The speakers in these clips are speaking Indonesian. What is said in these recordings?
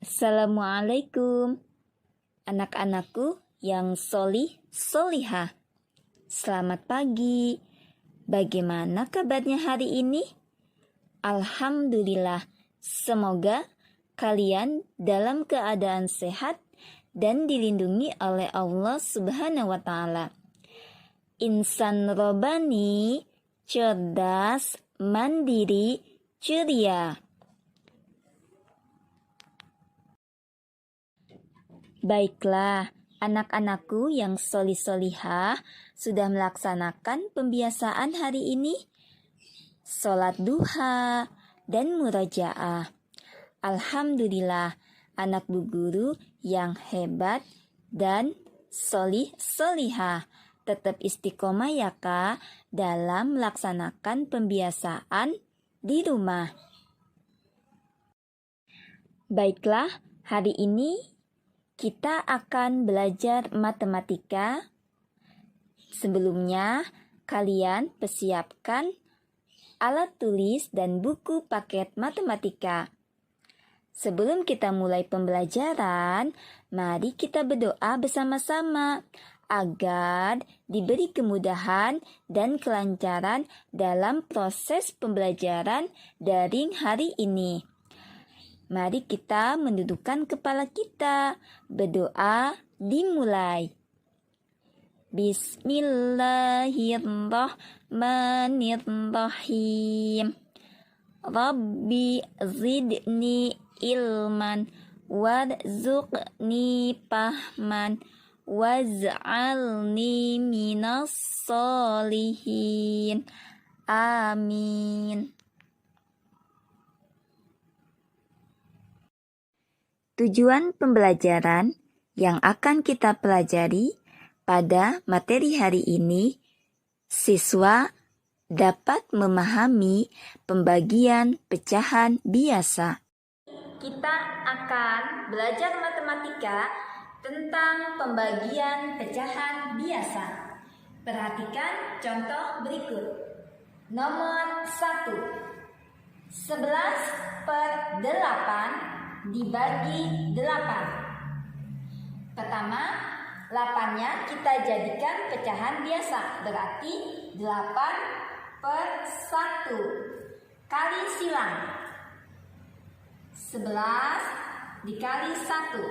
Assalamualaikum, anak-anakku yang solihah. Selamat pagi. Bagaimana kabarnya hari ini? Alhamdulillah, semoga kalian dalam keadaan sehat dan dilindungi oleh Allah Subhanahu wa Ta'ala. Insan robani, cerdas, mandiri, ceria. Baiklah, anak-anakku yang solihah sudah melaksanakan pembiasaan hari ini, sholat duha dan murojaah. Alhamdulillah, anak Bu Guru yang hebat dan solihah. Tetap istiqomah ya Kak dalam melaksanakan pembiasaan di rumah. Baiklah, hari ini kita akan belajar matematika. Sebelumnya, kalian persiapkan alat tulis dan buku paket matematika. Sebelum kita mulai pembelajaran, mari kita berdoa bersama-sama agar diberi kemudahan dan kelancaran dalam proses pembelajaran daring hari ini. Mari kita mendudukkan kepala kita. Berdoa dimulai. Bismillahirrahmanirrahim. Rabbi zidni ilman warzuqni fahman waj'alni minas solihin. Amin. Tujuan pembelajaran yang akan kita pelajari pada materi hari ini, siswa dapat memahami pembagian pecahan biasa. Kita akan belajar matematika tentang pembagian pecahan biasa. Perhatikan contoh berikut. Nomor 1. 11/8 dibagi 8. Pertama, 8-nya kita jadikan pecahan biasa, berarti 8/1. Kali silang. 11 dikali 1.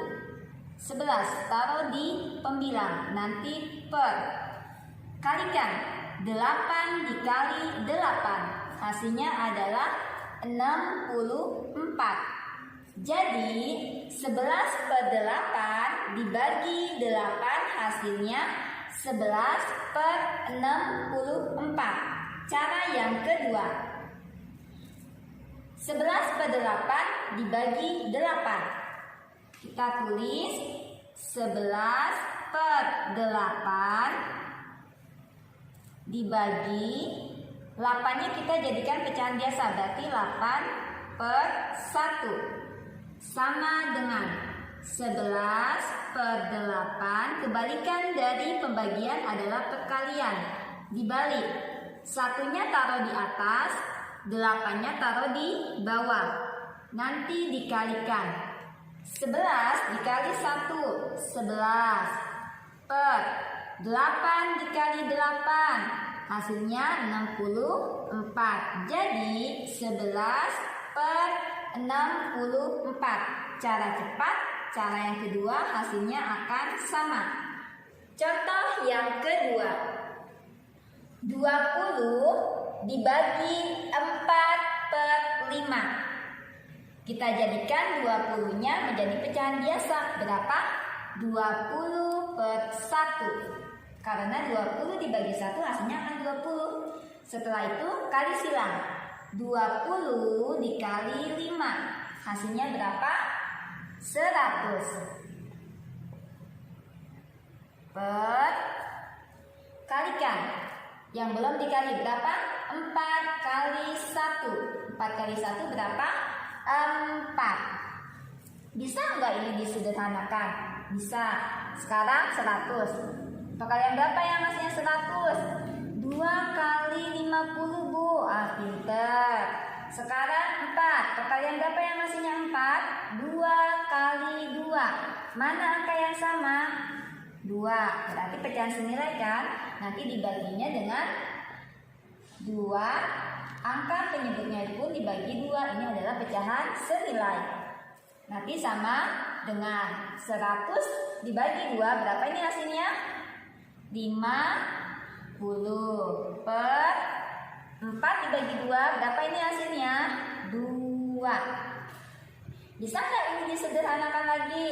11 taruh di pembilang, nanti per. Kalikan 8 dikali 8, hasilnya adalah 64. Jadi 11/8 dibagi 8 hasilnya 11/64. Cara yang kedua, 11/8 dibagi 8. Kita tulis 11/8 dibagi 8-nya kita jadikan pecahan biasa, berarti 8/1. Sama dengan 11/8, kebalikan dari pembagian adalah perkalian. Dibalik, 1-nya taruh di atas, 8-nya taruh di bawah. Nanti dikalikan. 11 dikali 1, 11 per 8 dikali 8, hasilnya 64. Jadi 11/64. Cara cepat, cara yang kedua hasilnya akan sama. Contoh yang kedua, 20 dibagi 4/5. Kita jadikan 20-nya menjadi pecahan biasa. Berapa? 20/1. Karena 20 dibagi 1 hasilnya akan 20. Setelah itu kali silang. 20 dikali 5, hasilnya berapa? 100. Per kalikan. Yang belum dikali berapa? 4 kali 1. 4 kali 1 berapa? 4. Bisa enggak ini disederhanakan? Bisa. Sekarang 100. Perkalian berapa yang hasilnya 100? 2 kali 50 Bu. Pinter. Sekarang 4. Perkalian berapa yang hasilnya 4? 2 kali 2. Mana angka yang sama? 2. Berarti pecahan senilai kan? Nanti dibaginya dengan 2. Angka penyebutnya pun dibagi 2. Ini adalah pecahan senilai. Nanti sama dengan 100 dibagi 2. Berapa ini hasilnya? 50 per 4 dibagi 2. Berapa ini hasilnya? 2. Bisa nggak ini disederhanakan lagi?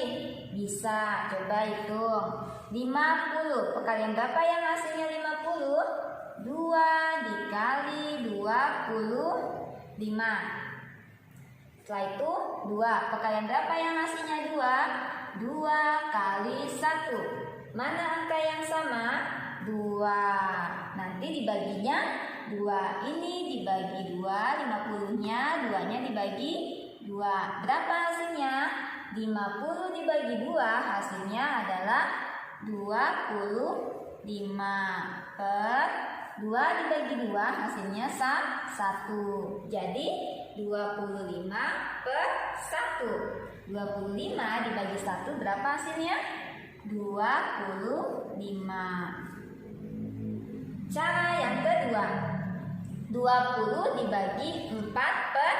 Bisa. Coba hitung. 50. Perkalian berapa yang hasilnya 50? 2 dikali 25. Setelah itu 2. Perkalian berapa yang hasilnya 2? 2 kali 1. Mana angka yang sama? 2. Nanti dibaginya 2. Ini dibagi 2. 50-nya 2-nya dibagi 2. Berapa hasilnya? 50 dibagi 2 hasilnya adalah 25 per 2 dibagi 2 hasilnya 1. Jadi 25 per 1. 25 dibagi 1 berapa hasilnya? 25. Cara yang kedua. 20 dibagi 4 per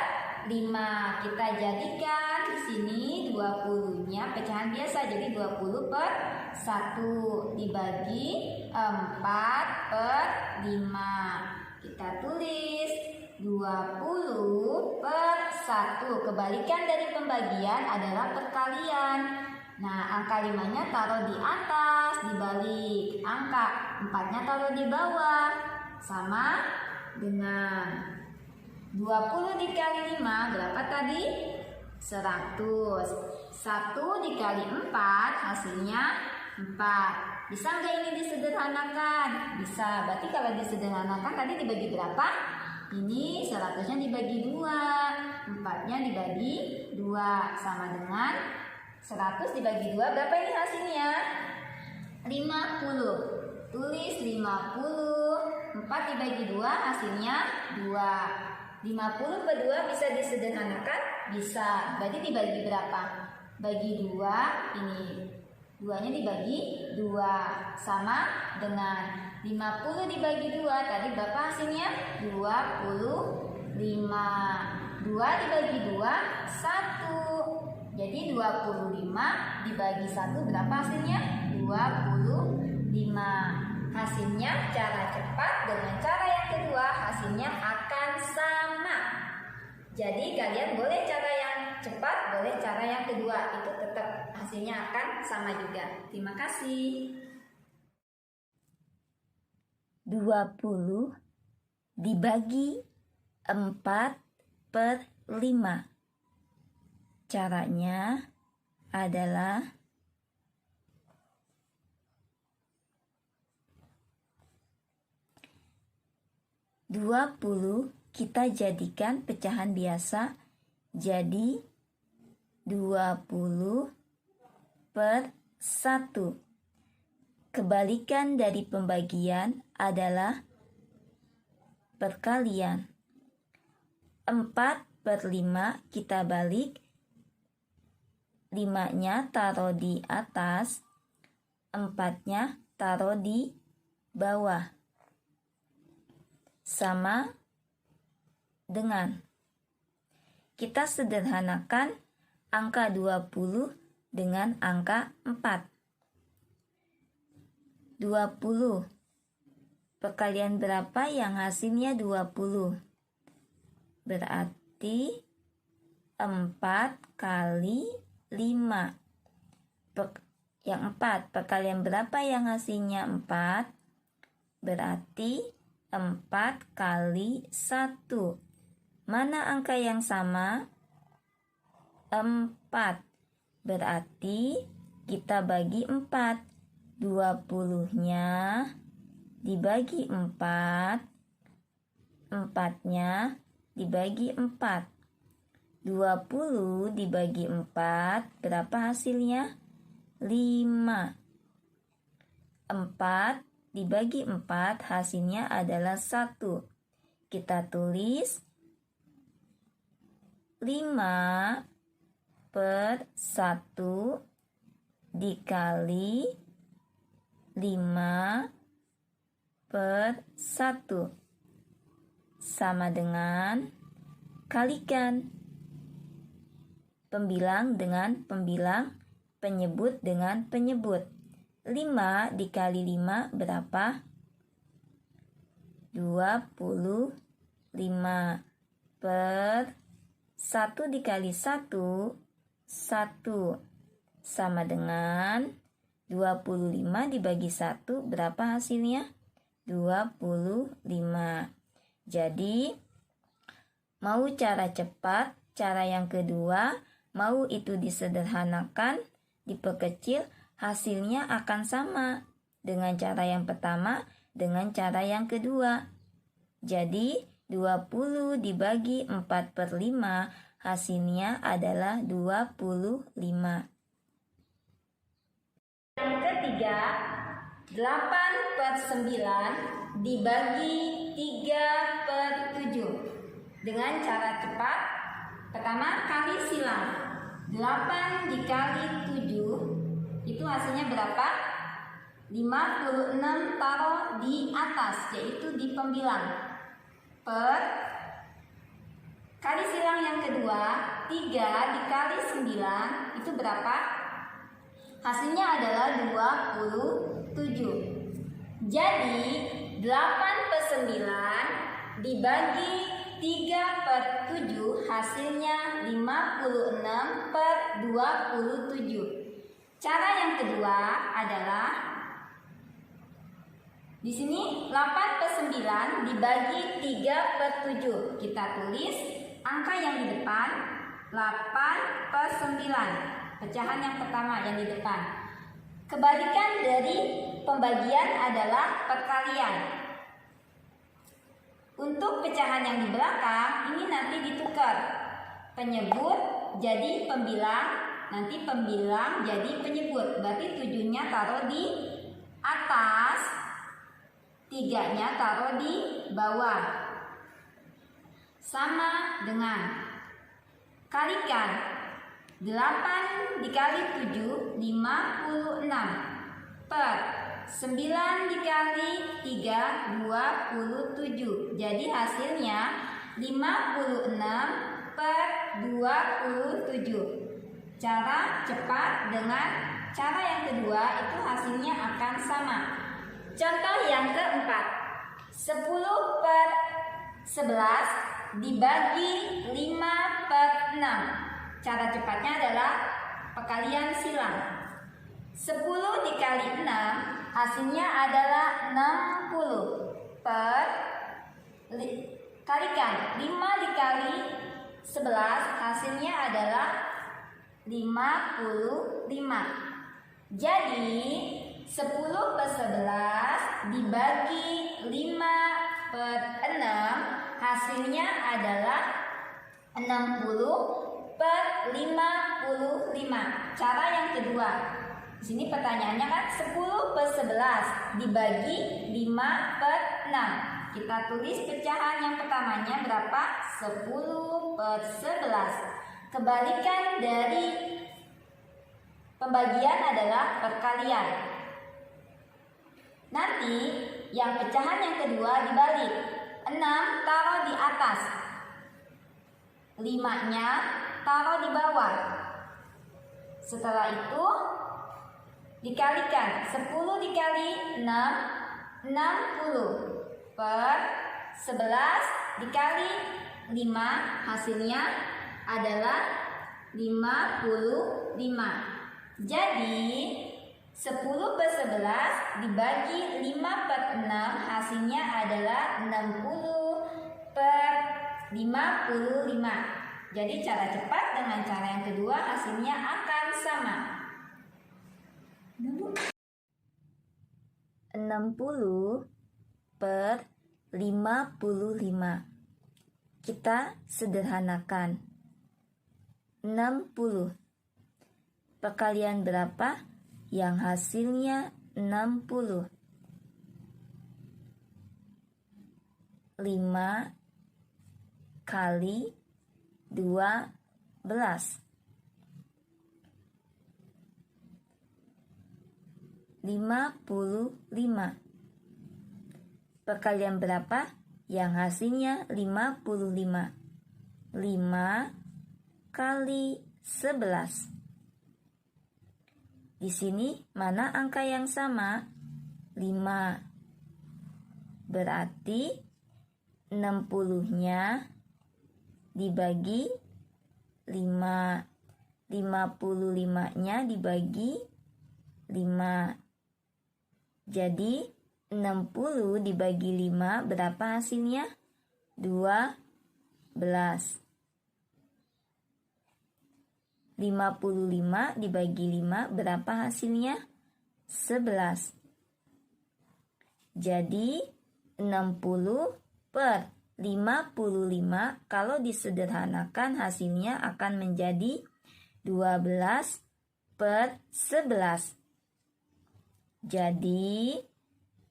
5. Kita jadikan di sini 20-nya pecahan biasa. Jadi 20 per 1 dibagi 4 per 5. Kita tulis 20 per 1. Kebalikan dari pembagian adalah perkalian. Nah, angka 5-nya taruh di atas, dibalik. Angka 4-nya taruh di bawah. Sama dengan 20 dikali 5 berapa tadi? 100. 1 dikali 4 hasilnya 4. Bisa nggak ini disederhanakan? Bisa. Berarti kalau disederhanakan tadi dibagi berapa? Ini 100-nya dibagi 2, 4-nya dibagi 2, sama dengan 100 dibagi 2. Berapa ini hasilnya? 50. Tulis 50. 4 dibagi 2 hasilnya 2. 50 per 2 bisa disederhanakan? Bisa. Berarti dibagi berapa? Bagi 2. Ini 2-nya dibagi 2, sama dengan 50 dibagi 2. Tadi berapa hasilnya? 25. 2 dibagi 2 1. Jadi 25 dibagi 1 berapa hasilnya? 25. Hasilnya cara cepat dengan cara yang kedua hasilnya akan sama. Jadi kalian boleh cara yang cepat, boleh cara yang kedua, itu tetap hasilnya akan sama juga. Terima kasih. 20 dibagi 4 per 5. Caranya adalah 20 kita jadikan pecahan biasa, jadi 20 per 1. Kebalikan dari pembagian adalah perkalian. 4 per 5 kita balik, 5-nya taruh di atas, 4-nya taruh di bawah. Sama dengan kita sederhanakan angka 20 dengan angka 4. 20. Perkalian berapa yang hasilnya 20? Berarti 4 kali 5. Yang 4. Perkalian berapa yang hasilnya 4? Berarti 4 kali 1. Mana angka yang sama? 4. Berarti kita bagi 4. 20-nya dibagi 4. 4-nya dibagi 4. 20 dibagi 4. Berapa hasilnya? 5. 4 dibagi 4 hasilnya adalah 1. Kita tulis 5/1 dikali 5/1 sama dengan kalikan. Pembilang dengan pembilang, penyebut dengan penyebut. 5 dikali 5 berapa? 25. Per 1 dikali 1, 1. Sama dengan 25 dibagi 1, berapa hasilnya? 25. Jadi, mau cara cepat, cara yang kedua, mau itu disederhanakan, diperkecil, hasilnya akan sama dengan cara yang pertama, dengan cara yang kedua. Jadi 20 dibagi 4/5 hasilnya adalah 25. Yang ketiga, 8/9 dibagi 3/7. Dengan cara cepat, pertama kali silang. 8 dikali 7 itu hasilnya berapa? 56 taruh di atas, yaitu di pembilang. Per kali silang yang kedua, 3 dikali 9 itu berapa? Hasilnya adalah 27. Jadi 8/9 dibagi 3/7 hasilnya 56/27. Cara yang kedua adalah di sini 8/9 dibagi 3/7. Kita tulis angka yang di depan 8/9. Pecahan yang pertama yang di depan. Kebalikan dari pembagian adalah perkalian. Untuk pecahan yang di belakang ini nanti ditukar. Penyebut jadi pembilang, nanti pembilang jadi penyebut. Berarti 7-nya taruh di atas, 3-nya taruh di bawah. Sama dengan kalikan 8 dikali 7, 56. Per 9 dikali 3, 27. Jadi hasilnya 56/27. Cara cepat dengan cara yang kedua itu hasilnya akan sama. Contoh yang keempat, 10/11 dibagi 5/6. Cara cepatnya adalah perkalian silang. 10 dikali 6 hasilnya adalah 60. Per kalikan 5 dikali 11 hasilnya adalah 55. Jadi 10/11 dibagi 5/6 hasilnya adalah 60/55. Cara yang kedua. Di sini pertanyaannya kan 10/11 dibagi 5/6. Kita tulis pecahan yang pertamanya berapa? 10/11. Kebalikan dari pembagian adalah perkalian. Nanti yang pecahan yang kedua dibalik. 6 taruh di atas, 5-nya taruh di bawah. Setelah itu dikalikan 10 dikali 6, 60. Per 11 dikali 5 hasilnya adalah 55. Jadi 10/11 dibagi 5/6 hasilnya adalah 60/55. Jadi cara cepat dengan cara yang kedua hasilnya akan sama. 60/55. Kita sederhanakan. 60. Perkalian berapa? Yang hasilnya 60. 5 kali 12. 55. Perkalian berapa yang hasilnya 55? 5 kali 11. Di sini mana angka yang sama? 5. Berarti 60-nya dibagi 5. 55-nya dibagi 5. Jadi 60 dibagi 5 berapa hasilnya? 12. 55 dibagi 5 berapa hasilnya? 11. Jadi 60 per 55 kalau disederhanakan hasilnya akan menjadi 12 per 11. Jadi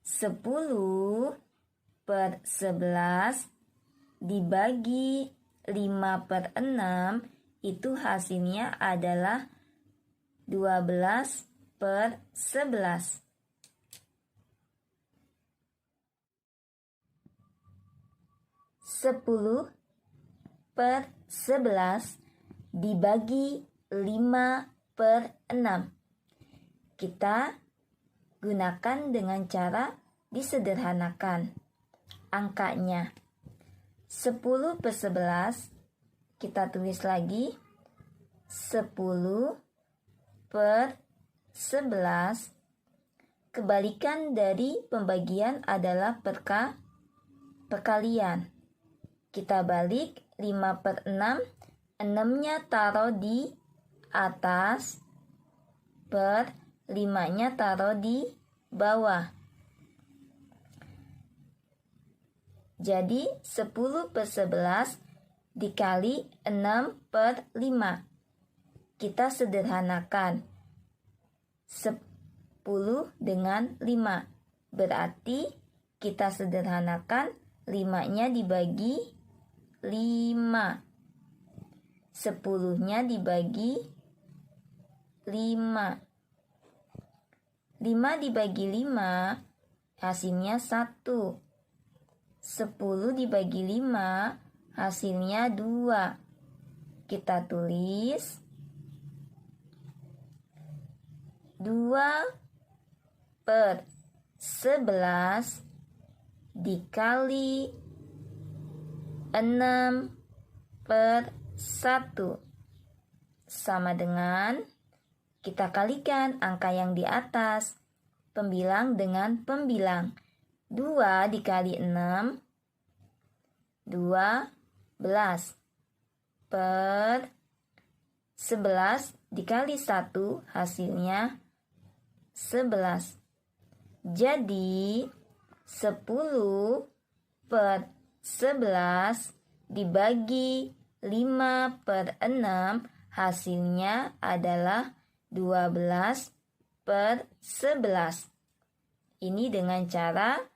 10 per 11 dibagi 5 per 6 itu hasilnya adalah 12 per 11. Sepuluh per 11 dibagi 5 per 6. Kita gunakan dengan cara disederhanakan angkanya. 10 per 11 kita tulis lagi 10 per 11. Kebalikan dari pembagian adalah perkalian. Kita balik 5 per 6. 6-nya taruh di atas per 5-nya taruh di bawah. Jadi 10 per 11 dikali 6 per 5. Kita sederhanakan 10 dengan 5. Berarti kita sederhanakan 5-nya dibagi 5. 10-nya dibagi 5. 5 dibagi 5 hasilnya 1. 10 dibagi 5 hasilnya 2. Kita tulis 2 per 11 dikali 6 per 1 sama dengan kita kalikan angka yang di atas, pembilang dengan pembilang. 2 dikali 6 12 per 11 dikali 1 hasilnya 11. Jadi 10 per 11 dibagi 5 per 6 hasilnya adalah 12 per 11. Ini dengan cara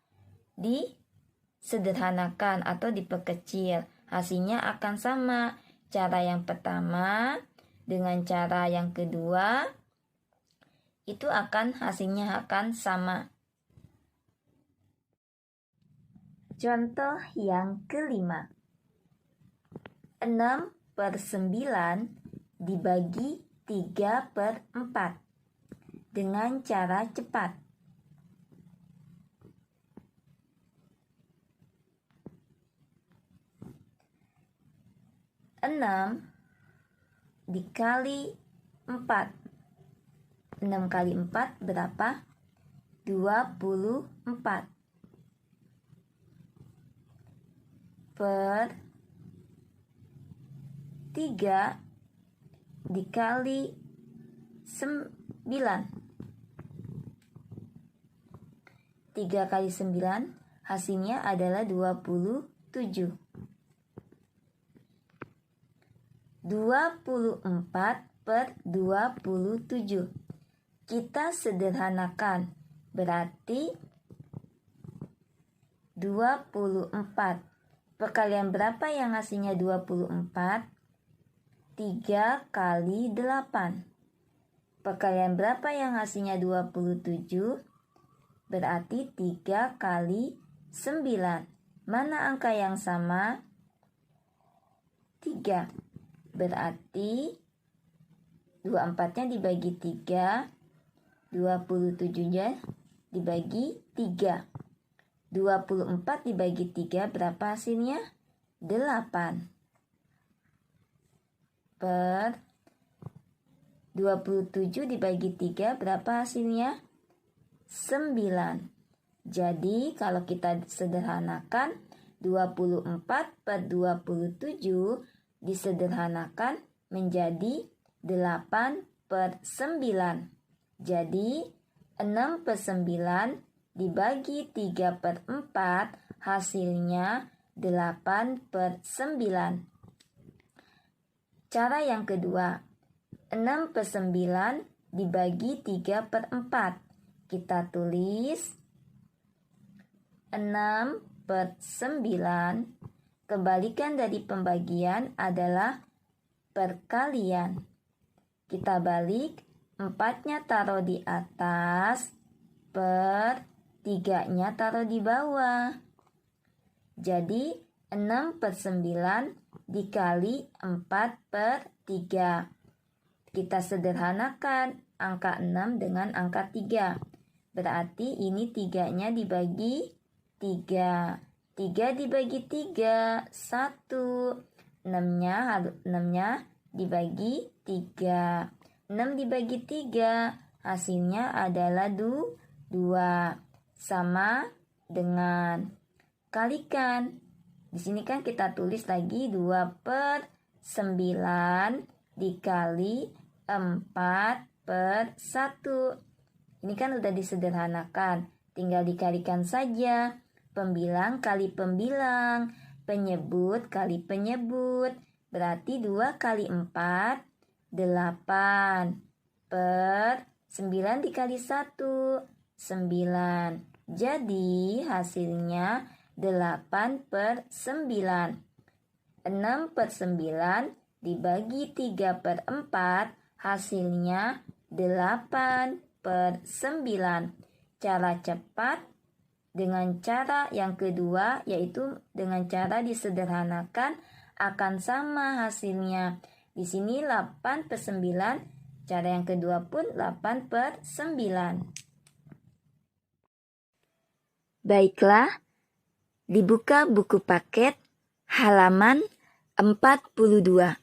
disederhanakan atau diperkecil. Hasilnya akan sama. Cara yang pertama dengan cara yang kedua itu hasilnya akan sama. Contoh yang kelima. 6 per 9 dibagi 3 per 4 dengan cara cepat. 6 dikali 4. 6 kali 4 berapa? 24. Per 3 dikali 9. 3 kali 9 hasilnya adalah 27. 24 per 27. Kita sederhanakan. Berarti 24. Perkalian berapa yang hasilnya 24? 3 kali 8. Perkalian berapa yang hasilnya 27? Berarti 3 kali 9. Mana angka yang sama? 3. Berarti 24-nya dibagi 3, 27-nya dibagi 3. 24 dibagi 3 berapa hasilnya? 8. Per 27 dibagi 3 berapa hasilnya? 9. Jadi kalau kita sederhanakan 24 per 27 disederhanakan menjadi 8 per 9. Jadi 6 per 9 dibagi 3 per 4 hasilnya 8 per 9. Cara yang kedua, 6 per 9 dibagi 3 per 4. Kita tulis 6 per 9. Kebalikan dari pembagian adalah perkalian. Kita balik, 4-nya taruh di atas, per 3-nya taruh di bawah. Jadi 6 per 9 dikali 4 per 3. Kita sederhanakan angka 6 dengan angka 3. Berarti ini 3-nya dibagi 3. 3 dibagi 3, 1. 6-nya dibagi 3. 6 dibagi 3, hasilnya adalah 2. Sama dengan kalikan. Di sini kan kita tulis lagi 2 per 9 dikali 4 per 1. Ini kan udah disederhanakan. Tinggal dikalikan saja. Pembilang kali pembilang. Penyebut kali penyebut. Berarti 2 kali 4, 8. Per 9 dikali 1, 9. Jadi hasilnya 8 per 9. 6 per 9 dibagi 3 per 4 hasilnya 8 per 9. Cara cepat dengan cara yang kedua yaitu dengan cara disederhanakan akan sama hasilnya. Di sini 8 per 9, cara yang kedua pun 8 per 9. Baiklah, dibuka buku paket halaman 42.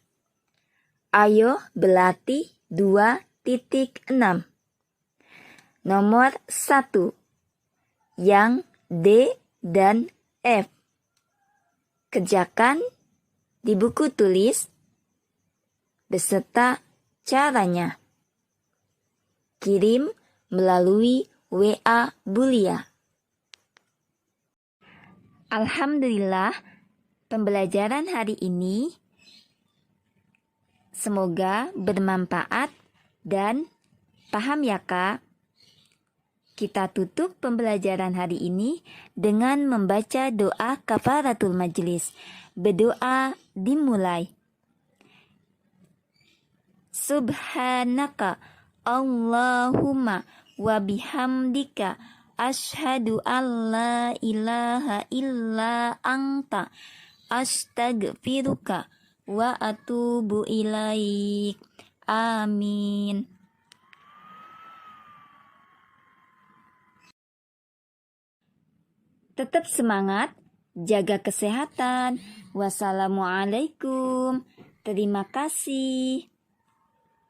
Ayo berlatih 2.6. Nomor 1. Yang D dan F. Kerjakan di buku tulis beserta caranya. Kirim melalui WA Bulia. Alhamdulillah, pembelajaran hari ini semoga bermanfaat dan paham ya Kak. Kita tutup pembelajaran hari ini dengan membaca doa kafaratul majlis. Berdoa dimulai. Subhanaka Allahumma wa bihamdika asyhadu an la ilaha illa anta astaghfiruka wa atubu ilaik. Amin. Tetap semangat, jaga kesehatan. Wassalamualaikum. Terima kasih.